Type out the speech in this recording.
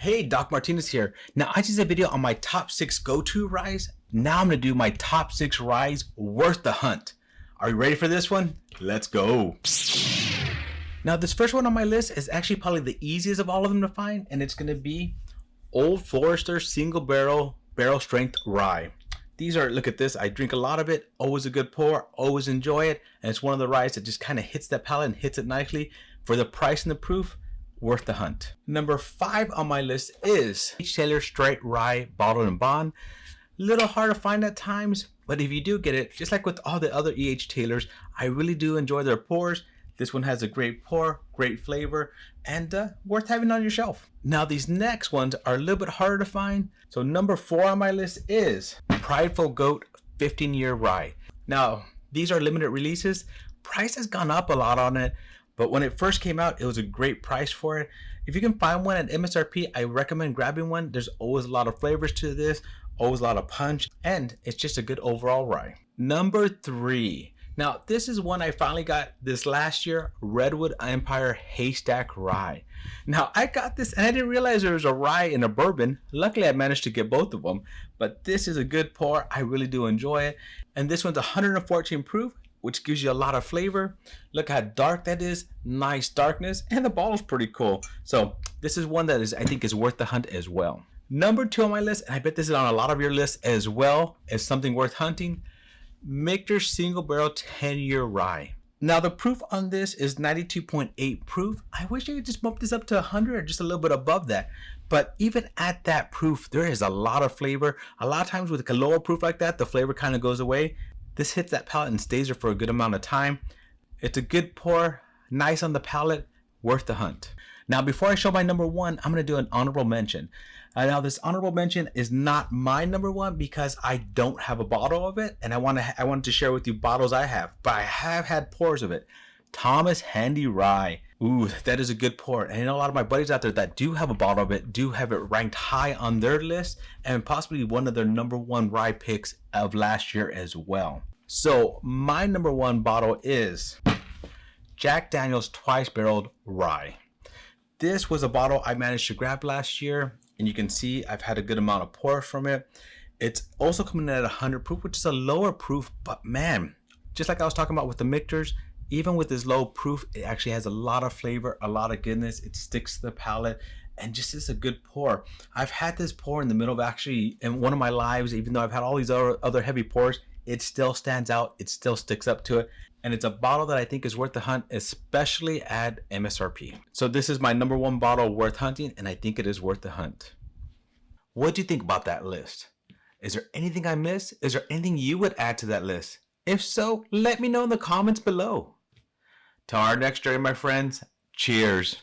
Hey, Doc Martinez here. Now I just did a video on my top 6 go-to ryes. Now I'm gonna do my top 6 ryes worth the hunt. Are you ready for this one? Let's go. Now this first one on my list is actually probably the easiest of all of them to find, and it's gonna be Old Forester single barrel strength rye. These are, look at this, I drink a lot of it, always a good pour, always enjoy it, and it's one of the ryes that just kind of hits that palate and hits it nicely. For the price and the proof, worth the hunt. Number 5 on my list is H. Taylor Straight Rye Bottled and Bond. Little hard to find at times, but if you do get it, just like with all the other E.H. Taylors, I really do enjoy their pours. This one has a great pour, great flavor, and worth having on your shelf. Now these next ones are a little bit harder to find. So number 4 on my list is Prideful Goat 15-Year Rye. Now these are limited releases. Price has gone up a lot on it, but when it first came out, it was a great price for it. If you can find one at MSRP, I recommend grabbing one. There's always a lot of flavors to this, always a lot of punch, and it's just a good overall rye. Number 3. Now, this is one I finally got this last year, Redwood Empire Haystack Rye. Now, I got this and I didn't realize there was a rye and a bourbon. Luckily, I managed to get both of them, but this is a good pour. I really do enjoy it. And this one's 114 proof, which gives you a lot of flavor. Look how dark that is, nice darkness, and the bottle's pretty cool. So this is one that I think is worth the hunt as well. Number 2 on my list, and I bet this is on a lot of your lists as well, as something worth hunting, Michter's Single Barrel 10-Year Rye. Now the proof on this is 92.8 proof. I wish I could just bump this up to 100 or just a little bit above that. But even at that proof, there is a lot of flavor. A lot of times with a lower proof like that, the flavor kind of goes away. This hits that palate and stays there for a good amount of time. It's a good pour, nice on the palate, worth the hunt. Now before I show my number 1, I'm going to do an honorable mention. Now this honorable mention is not my number 1 because I don't have a bottle of it, and I wanted to share with you bottles I have, but I have had pours of it. Thomas Handy Rye. Ooh, that is a good pour. And I know a lot of my buddies out there that do have a bottle of it, do have it ranked high on their list, and possibly one of their number 1 rye picks of last year as well. So my number 1 bottle is Jack Daniel's Twice Barreled Rye. This was a bottle I managed to grab last year, and you can see I've had a good amount of pours from it. It's also coming in at 100 proof, which is a lower proof, but man, just like I was talking about with the Michter's, even with this low proof, it actually has a lot of flavor, a lot of goodness. It sticks to the palate, and just is a good pour. I've had this pour in the middle of actually in one of my lives, even though I've had all these other heavy pours, it still stands out, it still sticks up to it, and it's a bottle that I think is worth the hunt, especially at MSRP. So this is my number 1 bottle worth hunting, and I think it is worth the hunt. What do you think about that list? Is there anything I missed? Is there anything you would add to that list? If so, let me know in the comments below. Till our next journey, my friends, cheers.